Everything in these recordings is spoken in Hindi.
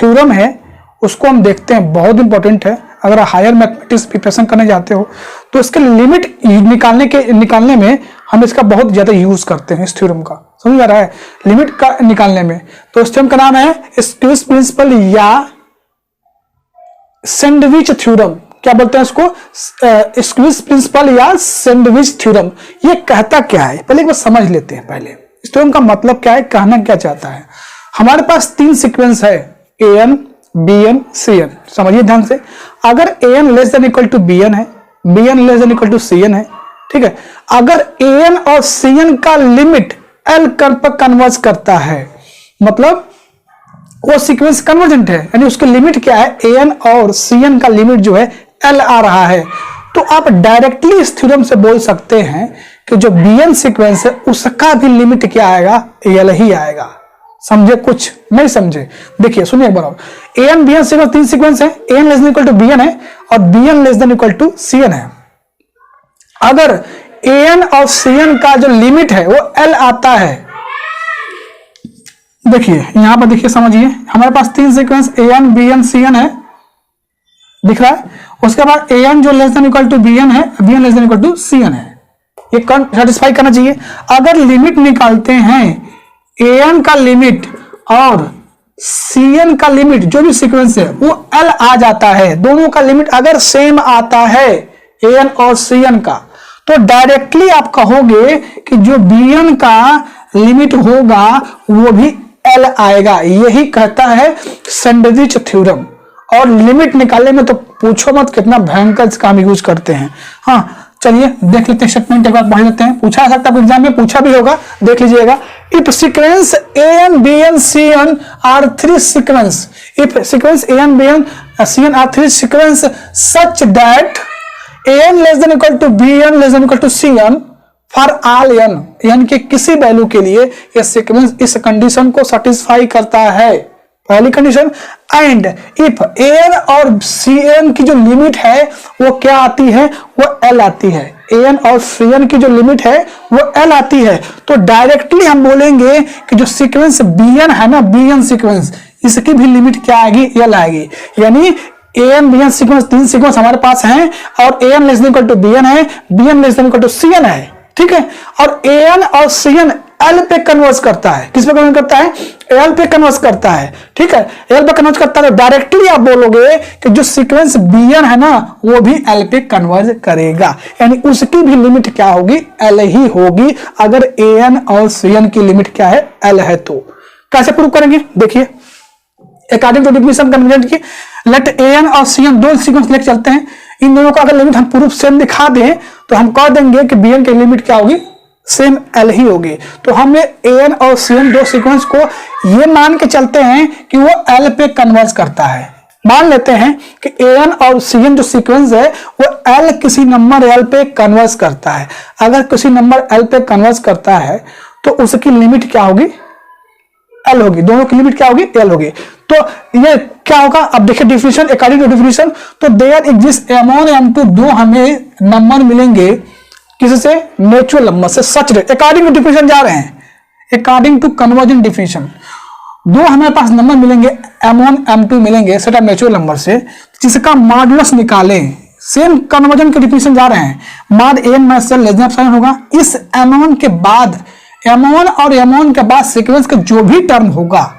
थ्योरम है उसको हम देखते हैं, बहुत इंपॉर्टेंट है। अगर हायर मैथमेटिक्स प्रिपरेशन करने जाते हो तो इसके लिमिट निकालने में हम इसका बहुत ज्यादा यूज करते हैं, इस थ्योरम का। समझ आ रहा है? लिमिट का निकालने में। तो इस थ्योरम का नाम है स्क्विज प्रिंसिपल या सैंडविच थ्योरम। क्या बोलते हैं इसको? स्क्विज प्रिंसिपल या सैंडविच थ्योरम। ये कहता क्या है पहले एक बार समझ लेते हैं। पहले इस थ्योरम का मतलब क्या है, कहना क्या चाहता है। हमारे पास 3 सीक्वेंस है, an bn cn। समझिए ध्यान से। अगर an less than equal to bn है, bn less than equal to cn है, ठीक है। अगर an और cn का लिमिट l कर्व पर कन्वर्ज करता है, मतलब वो सीक्वेंस कन्वर्जेंट है, यानी उसकी लिमिट क्या है, an और cn का लिमिट जो है l आ रहा है, तो आप डायरेक्टली इस थ्योरम से बोल सकते हैं कि जो bn सीक्वेंस है उसका भी लिमिट क्या आएगा, l ही आएगा। समझे? कुछ नहीं समझे? देखिए सुनिए एक बार और। an bn सीक्वेंस 3 सीक्वेंस है, an less than equal to bn है और bn less than equal to cn है। अगर an और cn का जो लिमिट है वो l आता है, देखिए यहां पर देखिए, समझिए हमारे पास 3 सीक्वेंस an bn cn है, दिख रहा है। उसके बाद an जो less than equal to bn है, bn less than equal to cn है। ये सेटिस्फाई करना चाहिए। अगर लिमिट निकालते हैं an का लिमिट और cn का लिमिट, जो भी सीक्वेंस है वो l आ जाता है, दोनों का लिमिट अगर सेम आता है an और cn का, तो डायरेक्टली आप कहोगे कि जो bn का लिमिट होगा वो भी l आएगा। यही कहता है सैंडविच थ्योरम। और लिमिट निकालने में तो पूछो मत कितना भयंकर इसका हम यूज करते हैं। हाँ चलिए देख लेते हैं, स्टेटमेंट एक बार पढ़ लेते हैं। पूछा जा सकता है, एग्जाम में पूछा भी होगा, देख लीजिएगा। If sequence an bn cn are 3 sequence, if sequence an bn cn are 3 sequence such that an less than equal to bn less than equal to cn for all n के किसी वैल्यू के लिए यह सीक्वेंस इस कंडीशन को सेटिस्फाई करता है, पहली कंडीशन। एंड इफ an और cn की जो लिमिट है वो क्या आती है, वो l आती है। an और cn की जो लिमिट है वो l आती है, तो डायरेक्टली हम बोलेंगे कि जो सीक्वेंस bn है ना, bn सीक्वेंस, इसकी भी लिमिट क्या आएगी, l आएगी। यानी an bn सीक्वेंस 3 सीक्वेंस हमारे पास हैं और an less than equal to bn है, bn less than equal to cn है, ठीक है। और an और cn l पे कन्वर्स करता है, किस पे कन्वर्स करता है, l पे कन्वर्स करता है, ठीक है। l पे कन्वर्स करता है, डायरेक्टली आप बोलोगे कि जो सीक्वेंस bn है ना वो भी l पे कन्वर्स करेगा, यानी उसकी भी लिमिट क्या होगी, l ही होगी, अगर an और cn की लिमिट क्या है, l है। तो कैसे प्रूव करेंगे, देखिए अकॉर्डिंग टू डेफिनेशन कन्वर्जेंट की, लेट an और cn दो सीक्वेंस लेके चलते हैं। इन दोनों का अगर लिमिट हम प्रूफ सेम दिखा दें तो हम कह देंगे कि bn की लिमिट क्या होगी, सेम l ही होगी। तो हमें an और cn दो सीक्वेंस को ये मान के चलते हैं कि वो l पे कन्वर्ज करता है। मान लेते हैं कि an और cn जो सीक्वेंस है वो l किसी नंबर l पे कन्वर्ज करता है। अगर किसी नंबर l पे कन्वर्ज करता है तो उसकी लिमिट क्या होगी, l होगी। दोनों की लिमिट क्या होगी, l होगी। तो ये क्या होगा, अब देखिए डिफिनेशन, अकॉर्डिंग टू डिफिनेशन, तो देयर एग्जिस्ट m1 m2 दो हमें नंबर मिलेंगे किससे, नेचुरल नंबर से, such that, according to definition जा रहे हैं, अकॉर्डिंग टू कन्वर्जेंट डिफिनेशन, दो हमारे पास नंबर मिलेंगे m1 m2 मिलेंगे सेट ऑफ नेचुरल नंबर से, जिसका मॉडुलस निकालें। सेम कन्वर्जन के डिफिनेशन जा रहे हैं, माड n minus l less than epsilon होगा। इस m1 के बाद, m1 और m1 के बाद सीक्वेंस का जो भी टर्म होगा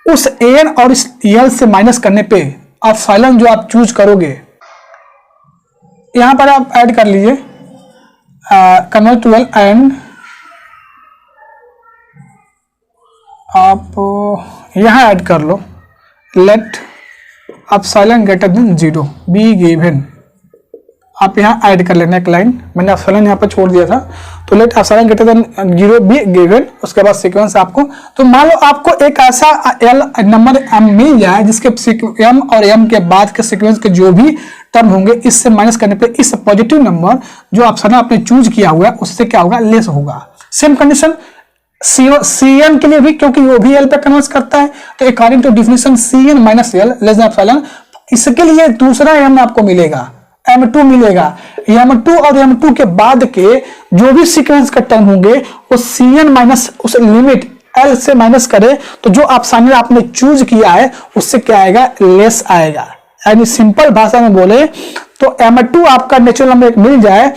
उस n और इस l से माइनस करने पे एप्सिलॉन जो आप चूज करोगे, यहां पर आप ऐड कर लीजिए कन्वर्ट 12 एंड आप यहां ऐड कर लो let epsilon greater than 0 be given. आप यहां ऐड कर लेना एक लाइन, मैंने एप्सिलॉन यहां पर छोड़ दिया था, तो let epsilon greater than 0 be given. उसके बाद सीक्वेंस आपको, तो मान लो आपको एक ऐसा l नंबर m मिल जाए जिसके m और m के बाद के सीक्वेंस के जो भी टर्म होंगे इससे माइनस करने पे इस पॉजिटिव नंबर जो एप्सिलॉन आपने चूज किया हुआ है उससे क्या होगा, लेस होगा। सेम कंडीशन cn के लिए भी, क्योंकि वो भी l पे कन्वर्ट करता है, तो according to definition cn minus l less than epsilon, इसके लिए दूसरा m आपको मिलेगा, m2 मिलेगा। m2 और m2 के बाद के जो भी सीक्वेंस का टर्म होंगे वो cn माइनस उस लिमिट L से माइनस करें तो जो ऑप्शन आपने चूज किया है उससे क्या आएगा, लेस आएगा। यानी सिंपल भाषा में बोले तो M2 आपका नेचुरल नंबर मिल जाए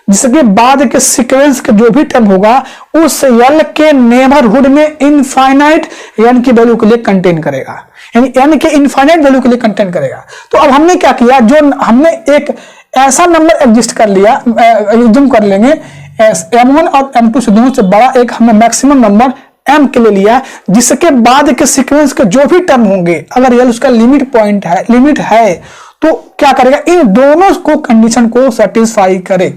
जिसके बाद के सीक्वेंस के जो भी टर्म होगा उस L के नेबरहुड में इनफाइनाइट n की वैल्यू के लिए कंटेन करेगा, यानी n के इनफाइनाइट वैल्यू के लिए कंटेन करेगा। तो अब हमने क्या किया, जो हमने एक ऐसा नंबर एग्जिस्ट कर लिया, एज्यूम कर लेंगे M1 और M2 से दोनों से बड़ा एक हमने मैक्सिमम नंबर m के लिए लिया, जिसके बाद के सीक्वेंस के जो भी टर्म होंगे अगर L उसका लिमिट है तो क्या करेगा, इन दोनों को कंडीशन को सेटिस्फाई करे।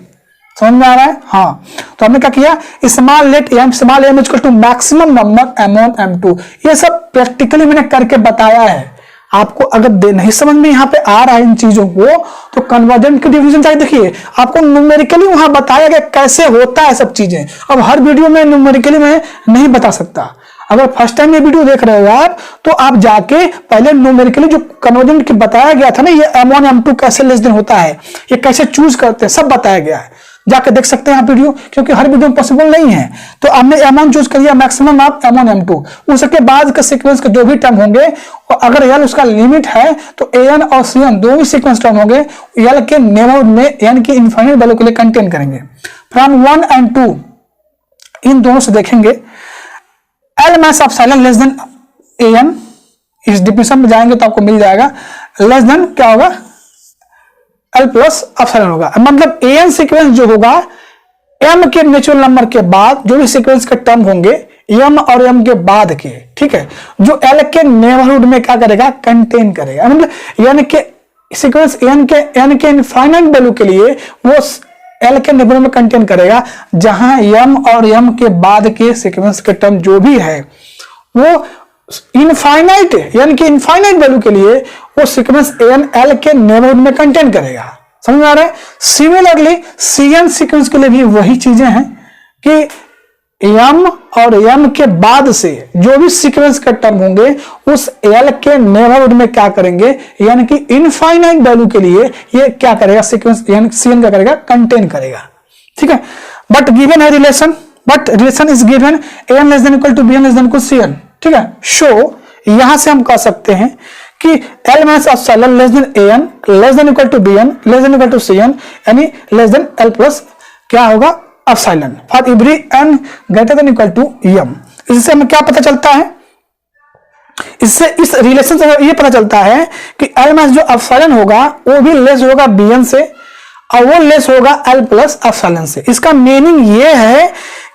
समझ में आ रहा है? हाँ, तो हमने क्या किया, small let m equal to maximum number M1 M2, ये सब प्रैक्टिकली मैंने करके बताया है आपको। अगर नहीं समझ में यहाँ पे आ रहा है इन चीजों को तो कन्वर्जेंट की डिफिनेशन चाहिए, देखिए आपको न्यूमेरिकली वहां बताया गया कैसे होता है सब चीजें। अब हर वीडियो में न्यूमेरिकली मैं नहीं बता सकता। अगर फर्स्ट टाइम ये वीडियो देख रहे हो आप तो आप जाके पहले न्यूमेरिकली जो कन्वर्जेंट की बताया गया था ना, ये M1 M2 कैसे लेस देन होता है, ये कैसे चूज करते हैं, सब बताया गया है, जाके देख सकते हैं आप वीडियो, क्योंकि हर वीडियो में पॉसिबल नहीं है। तो हमने M1 चूज कर लिया, मैक्सिमम आप M1 M2, उसके बाद के सीक्वेंस के जो भी टर्म होंगे और अगर L उसका लिमिट है तो AN और CN दो भी सीक्वेंस टर्म होंगे L के नेबरहुड में n की इनफाइनाइट वैल्यू के लिए कंटेन करेंगे। फ्रॉम 1 and 2 इन दोनों से देखेंगे L max epsilon less than AN, इस डिफिनेशन में जाएंगे तो आपको मिल जाएगा लेस देन क्या होगा, L प्लस एप्सिलॉन होगा। मतलब AN सीक्वेंस जो होगा M के नेचुरल नंबर के बाद जो भी सीक्वेंस के टर्म होंगे M और M के बाद के, ठीक है, जो L के नेबरहुड में क्या करेगा, कंटेन करेगा। मतलब N के सीक्वेंस N के इनफाइनाइट वैल्यू के लिए वो L के नेबरहुड में कंटेन करेगा, जहां M और M के बाद के सीक्वेंस के टर्म जो भी है वो इनफाइनाइट यानी कि इनफाइनाइट वैल्यू के लिए वो सीक्वेंस AN L के नेबरहुड में कंटेन करेगा। समझ में आ रहा है? सिमिलरली CN सीक्वेंस के लिए भी वही चीजें हैं कि M और M के बाद से जो भी सीक्वेंस के टर्म होंगे उस L के नेबरहुड में क्या करेंगे, यानी कि इनफाइनाइट वैल्यू के लिए ये क्या करेगा, सीक्वेंस यानी CN क्या करेगा, कंटेन करेगा। ठीक है, बट गिवन है relation, but relation is given AN less than equal to BN less than equal CN। ठीक है, शो यहां से हम कह सकते हैं कि L minus epsilon less than AN less than equal to BN less than equal to CN, यानी लेस देन L प्लस क्या होगा, epsilon for every n greater than equal to M। इससे हमें क्या पता चलता है, इससे इस रिलेशन से ये पता चलता है कि L माइनस जो एप्सिलॉन होगा वो भी लेस होगा BN से और वो लेस होगा L प्लस एप्सिलॉन से। इसका मीनिंग ये है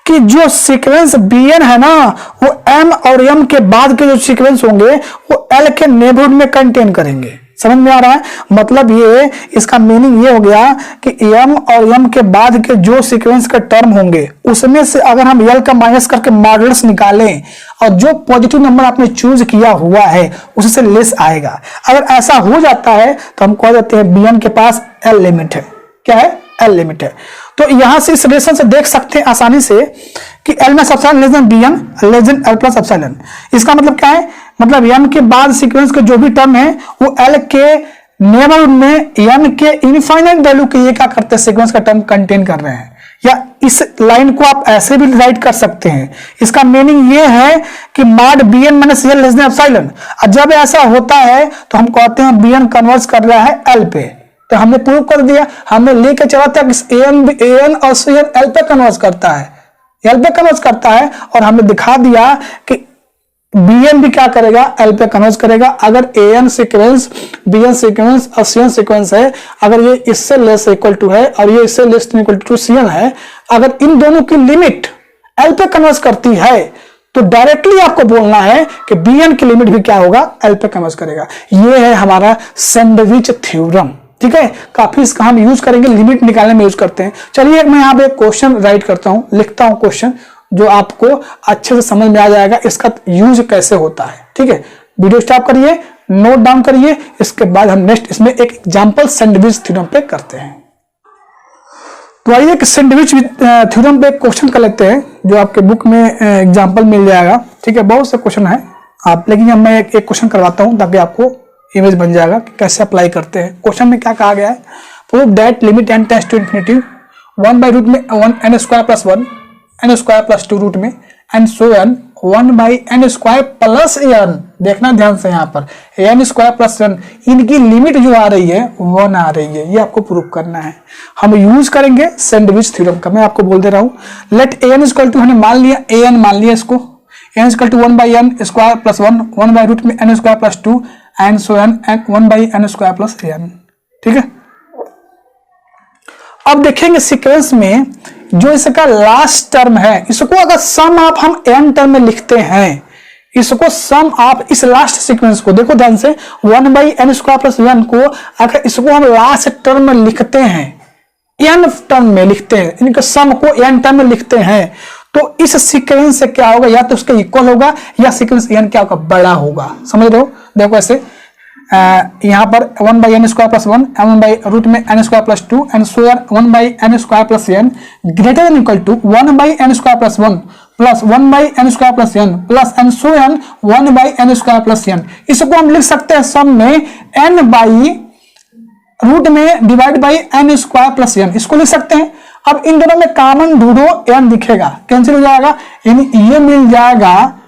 कि जो सीक्वेंस BN है ना वो M और M के बाद के जो सीक्वेंस होंगे वो L के नेबरहुड में कंटेन करेंगे। समझ में आ रहा है? मतलब ये इसका मीनिंग ये हो गया कि M और M के बाद के जो सीक्वेंस के टर्म होंगे उसमें से अगर हम L का माइनस करके मॉडुलस निकालें और जो पॉजिटिव नंबर आपने चूज किया हुआ है उससे लेस आएगा। अगर ऐसा हो जाता है तो हम कह देते हैं BN के पास L लिमिट है। क्या है? L लिमिट है। तो यहां से इस रिलेशन से देख सकते हैं आसानी से कि L minus epsilon less then BN less than L plus epsilon. इसका मतलब क्या है? मतलब M के बाद सीक्वेंस के जो भी टर्म है वो L के नेबरहुड में M के इनफाइनाइट वैल्यू के ये क्या करते हैं, सीक्वेंस का टर्म कंटेन कर रहे हैं। या इस लाइन को आप ऐसे भी राइट कर सकते हैं, इसका मीनिंग ये है कि mod BN minus L less than epsilon. और जब ऐसा होता है तो हम कहते हैं BN कन्वर्ज कर रहा है L पे। तो हमने प्रूव कर दिया, हमने लेके चला था कि AN और CN L पे कन्वर्ज करता है, L पे कन्वर्ज करता है, और हमने दिखा दिया कि BN भी क्या करेगा, L पे कन्वर्ज करेगा। अगर AN सीक्वेंस BN सीक्वेंस और CN सीक्वेंस है, अगर ये इससे लेस इक्वल टू है और ये इससे लेस इक्वल टू CN है, अगर इन दोनों की लिमिट L पे कन्वर्ज करती है तो डायरेक्टली आपको बोलना है कि BN की लिमिट भी क्या होगा, L पे कन्वर्ज करेगा। ये है हमारा सैंडविच थ्योरम। ठीक है, काफी इसका हम यूज करेंगे, लिमिट निकालने में यूज करते हैं। चलिए मैं यहाँ पे एक क्वेश्चन राइट करता हूँ, लिखता हूँ क्वेश्चन, जो आपको अच्छे से समझ में आ जाएगा इसका यूज कैसे होता है। ठीक है, वीडियो स्टॉप करिए, नोट डाउन करिए, इसके बाद हम नेक्स्ट इसमें एक एग्जांपल सैंडविच थ्योरम पे करते हैं। तो आइए कि सैंडविच थ्योरम पे एक क्वेश्चन कर लेते हैं, जो आपके बुक में एग्जाम्पल मिल जाएगा। ठीक है, बहुत से क्वेश्चन है आप, लेकिन मैं एक क्वेश्चन करवाता हूँ ताकि आपको इमेज बन जाएगा कि कैसे अप्लाई करते हैं। क्वेश्चन में क्या कहा गया है, prove that limit n tends to infinity 1 by root में 1 n square plus 1 n square plus 2 root में and so n 1/n² plus n, देखना ध्यान से यहाँ पर n² प्लस n, इनकी लिमिट जो आ रही है 1 आ रही है, ये आपको प्रूव करना है। हम यूज करेंगे सैंडविच थ्योरम का, मैं आपको बोल दे रहा हूं। लेट an इक्वल टू, हमने मान लिया an मान लिया इसको, n equal to 1/n² plus 1, 1/√n² plus 2 and so n, 1/n² plus n, ठीक है। अब देखेंगे सीक्वेंस में जो इसका लास्ट टर्म है, इसको अगर सम आप हम n टर्म में लिखते हैं, इसको सम आप इस लास्ट सीक्वेंस को देखो ध्यान से, 1/n² प्लस 1 को अगर इसको हम लास्ट टर्म में लिखते हैं, n टर्म में लिखते हैं, इनके सम को n टर्म में लिखते हैं, तो इस सीक्वेंस से क्या होगा, या तो उसके इक्वल होगा या सीक्वेंस n क्या होगा, बड़ा होगा। समझ रहे हो, देखो ऐसे यहां पर 1/n² plus 1, 1/√n² plus 2 and so on 1/n² plus n greater than equal to 1/n² plus 1 plus 1/n² plus n plus and so on 1/n² plus n। इसको हम लिख सकते हैं सम में n बाई रूट में divide by n² plus n, इसको लिख सकते हैं। अब इन दोनों में कॉमन ढूंढो, n दिखेगा, कैंसिल हो जाएगा, यानी ये मिल जाएगा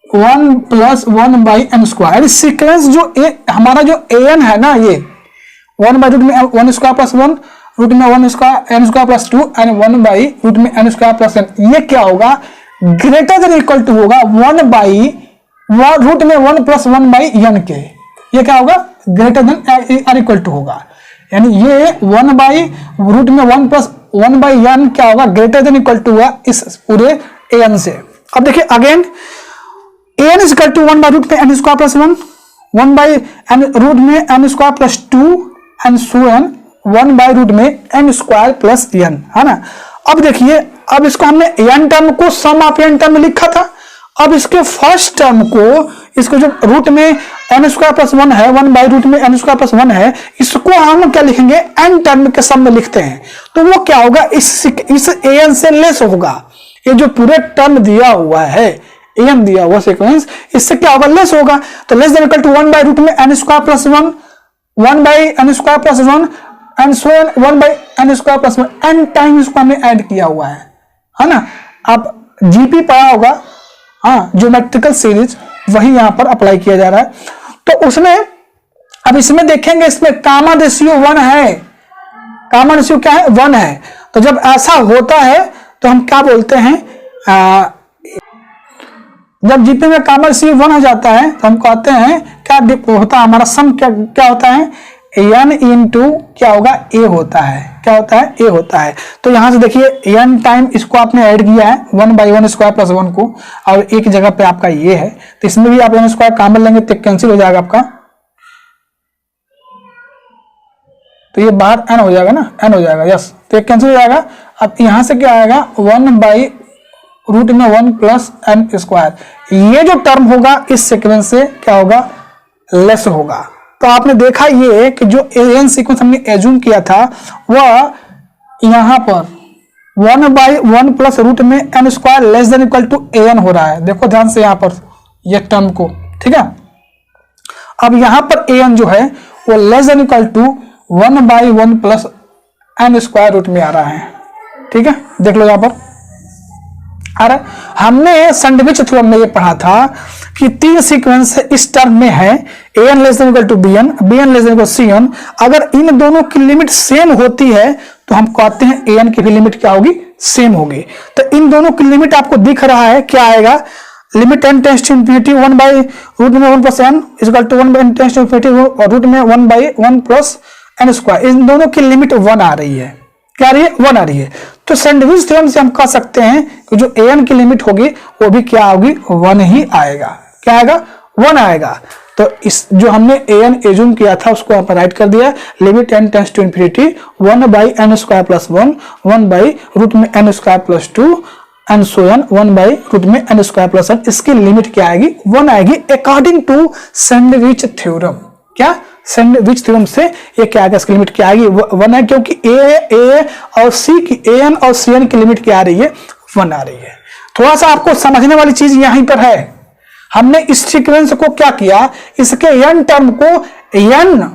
1 प्लस 1/n²। सीक्वेंस जो हमारा जो an है ना, ये 1/√n² प्लस 1, रूट में 1n² plus 2 and 1/√n² plus n, ये क्या होगा, ग्रेटर देन इक्वल टू होगा 1/√1 प्लस 1/n के, ये क्या होगा, greater than or equal to होगा, यानी ये 1/√1 प्लस 1/n क्या होगा, ग्रेटर देन इक्वल टू हुआ इस पूरे an से। अब देखिए again an is equal to 1/√n² plus 1, 1/√n² plus 2 and so on 1/√n² plus n, है ना। अब देखिए, अब इसको हमने n टर्म को सम ऑफ n टर्म में लिखा था, अब इसके फर्स्ट टर्म को, इसको जो रूट में n² प्लस 1 है, 1/√n² प्लस 1 है, इसको हम क्या लिखेंगे, n टर्म के सम में लिखते हैं, तो वो क्या होगा, इस an से लेस होगा। ये जो पूरे टर्म दिया हुआ है, an दिया हुआ सीक्वेंस, इससे क्या होगा, लेस होगा, तो less than equal to 1/√n² plus 1, 1/n² plus 1 and so on 1/n² plus 1, n time इसको हमने ऐड किया हुआ है ना। अब जीपी पढ़ा होगा, हाँ, ज्योमेट्रिकल सीरीज, वही यहां पर अप्लाई किया जा रहा है। तो उसमें अब इसमें देखेंगे, इसमें कॉमन रेशियो 1 है, कॉमन रेशियो क्या है, 1 है। तो जब ऐसा होता है तो हम क्या बोलते हैं, जब जीपी में कॉमन रेशियो 1 हो जाता है तो हम कहते हैं क्या होता है, हमारा सम क्या होता है, n इंटू क्या होगा, a होता है, क्या होता है, a होता है। तो यहां से देखिए n टाइम इसको आपने ऐड किया है 1/1² प्लस 1 को, और एक जगह पे आपका ये है, तो इसमें भी आप n² कॉमन लेंगे तो कैंसिल हो जाएगा आपका, तो ये बाहर n हो जाएगा ना, n हो जाएगा, यस, तो ये कैंसिल हो जाएगा। अब यहां से क्या आएगा, 1/√1 प्लस n², ये जो टर्म होगा इस सीक्वेंस से क्या होगा, लेस होगा। तो आपने देखा ये कि जो an सीक्वेंस हमने एज्यूम किया था वह यहां पर 1/1 प्लस रूट में n² less than equal to an हो रहा है, देखो ध्यान से यहां पर ये टर्म को, ठीक है। अब यहां पर an जो है वो less than equal to 1/1 plus n² root में आ रहा है, ठीक है, देख लो यहां पर आ रहा है। हमने सैंडविच थ्योरम में ये पढ़ा था कि 3 सीक्वेंस इस टर्म में है, an less than equal to bn, bn less than equal cn, अगर इन दोनों की लिमिट सेम होती है तो हम कहते हैं an की भी लिमिट क्या होगी, सेम होगी। तो इन दोनों की लिमिट आपको दिख रहा है, क्या आएगा, limit n tends to infinity 1/√1 plus n is equal to 1 tends to infinity और रूट में 1/1 प्लस n², इन दोनों की लिमिट 1 आ रही है, क्या आ रही है, 1 आ रही है। तो सैंडविच थ्योरम से हम कह सकते हैं कि जो an की लिमिट होगी वो भी क्या होगी, 1 ही आएगा, क्या आएगा, 1 आएगा। तो इस जो हमने an एज्यूम किया था उसको यहाँ पर राइट कर दिया, limit n tends to infinity 1/n² plus 1, 1/√n² plus 2 and so on 1/√n² plus 1, इसकी लिमिट क्या आएगी, 1 आएगी अकॉर्डिंग टू सैंडविच थ्योरम। क्या, सैंडविच थ्योरम से ये क्या आएगा, इसकी लिमिट क्या आएगी, 1 है, क्योंकि a और c की, an और cn की लिमिट क्या आ रही है, 1 आ रही है। थोड़ा सा आपको समझने वाली चीज यहीं पर है, हमने इस सीक्वेंस को क्या किया, इसके n टर्म को n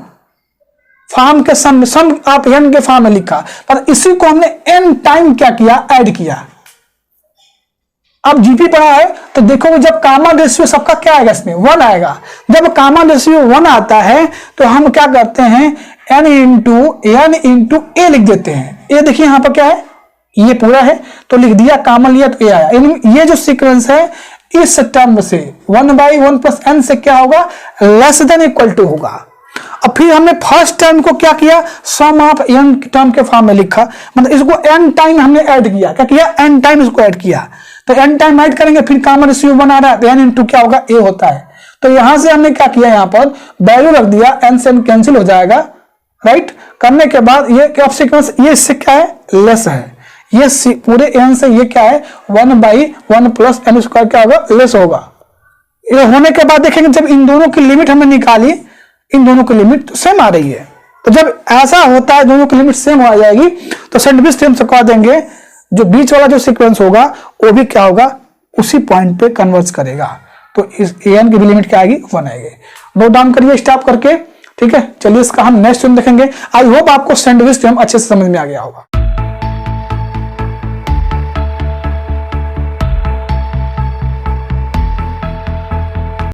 फॉर्म के सम ऑफ n के फॉर्म में लिखा, पर इसी को हमने n टाइम क्या किया, ऐड किया, अब जीपी पढ़ा है तो देखोगे जब कॉमन रेशियो सबका क्या आएगा, इसमें 1 आएगा। जब कॉमन रेशियो 1 आता है तो हम क्या करते हैं, n इंटू ए लिख देते हैं। ये देखिए यहां पर क्या है, ये पूरा है तो लिख दिया, कॉमन लिया तो ए आया। ये जो सीक्वेंस है इस टर्म से 1/1 प्लस n से क्या होगा, लेस देन इक्वल टू होगा। अब फिर हमने फर्स्ट टर्म को क्या किया, सम ऑफ n टर्म के फॉर्म में लिखा, मतलब इसको n टाइम हमने ऐड किया। क्या किया, n टाइम इसको ऐड किया। तो n टाइम ऐड करेंगे, फिर कॉमन रेशियो बना रहा है तो n इंटू क्या होगा, a होता है। तो यहां से हमने क्या किया, यहां पर वैल्यू रख दिया, n से n कैंसिल हो जाएगा, राइट। करने के बाद ये क्या सीक्वेंस, ये इससे क्या है, लेस है। ये पूरे n से ये क्या है, 1/1 प्लस n स्क्वायर क्या होगा, लेस होगा। ये होने के बाद देखेंगे जब इन दोनों की लिमिट हमने निकाली, इन दोनों की लिमिट सेम आ रही है। तो जब ऐसा होता है, दोनों की लिमिट सेम आ जाएगी, तो सैंडविच हम चुका देंगे, जो बीच वाला जो सीक्वेंस होगा वो भी क्या होगा, उसी पॉइंट पे कन्वर्ज करेगा। तो इस an की भी लिमिट क्या आएगी, 1 आएगी। नोट डाउन करिए स्टॉप करके, ठीक है। चलिए इसका हम नेक्स्ट देखेंगे। आई होप आपको सैंडविच अच्छे से समझ में आ गया होगा।